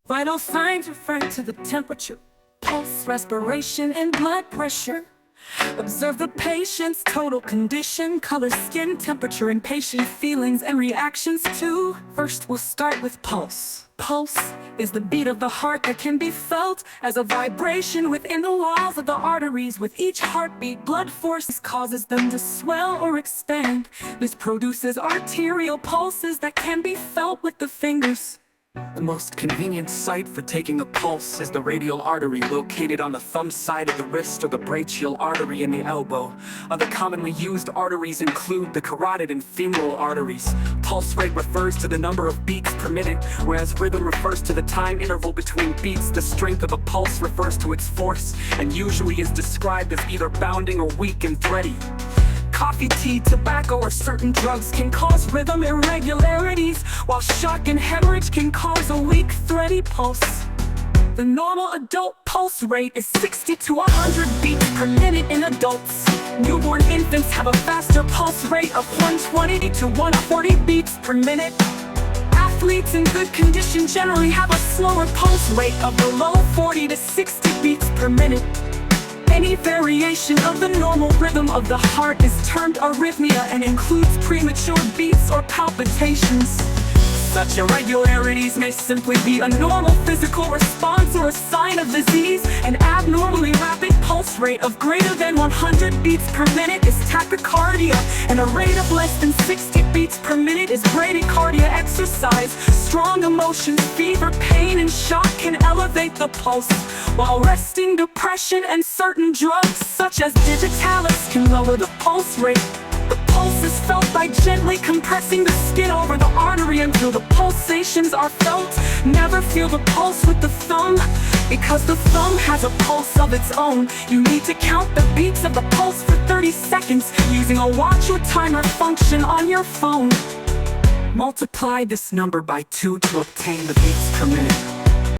Vital signs refer to the temperature, pulse, respiration, and blood pressure. Observe the patient's total condition, color, skin temperature, and patient feelings and reactions too. First, we'll start with pulse. Pulse is the beat of the heart that can be felt as a vibration within the walls of the arteries. With each heartbeat, blood force causes them to swell or expand. This produces arterial pulses that can be felt with the fingers. The most convenient site for taking a pulse is the radial artery located on the thumb side of the wrist, or the brachial artery in the elbow. Other commonly used arteries include the carotid and femoral arteries. Pulse rate refers to the number of beats per minute, whereas rhythm refers to the time interval between beats. The strength of a pulse refers to its force and usually is described as either bounding or weak and thready. Coffee, tea, tobacco, or certain drugs can cause rhythm irregularities, while shock and hemorrhage can cause a weak, thready pulse. The normal adult pulse rate is 60 to 100 beats per minute in adults. Newborn infants have a faster pulse rate of 120 to 140 beats per minute. Athletes in good condition generally have a slower pulse rate of below 40 to 60 beats per minute. Any variation of the normal rhythm of the heart is termed arrhythmia and includes premature beats or palpitations. Such irregularities may simply be a normal physical response or a sign of disease. An abnormally rapid pulse rate of greater than 100 beats per minute is tachycardia, and a rate of less than 60 beats per minute is bradycardia. Exercise, strong emotions, fever, pain, and shock can elevate the pulse, while resting, depression, and certain drugs such as digitalis can lower the pulse rate. The pulse is felt by gently compressing the skin over the artery until the pulsations are felt. Never feel the pulse with the thumb, because the thumb has a pulse of its own. You need to count the beats of the pulse for 30 seconds using a watch or timer function on your phone. Multiply this number by 2 to obtain the beats per minute.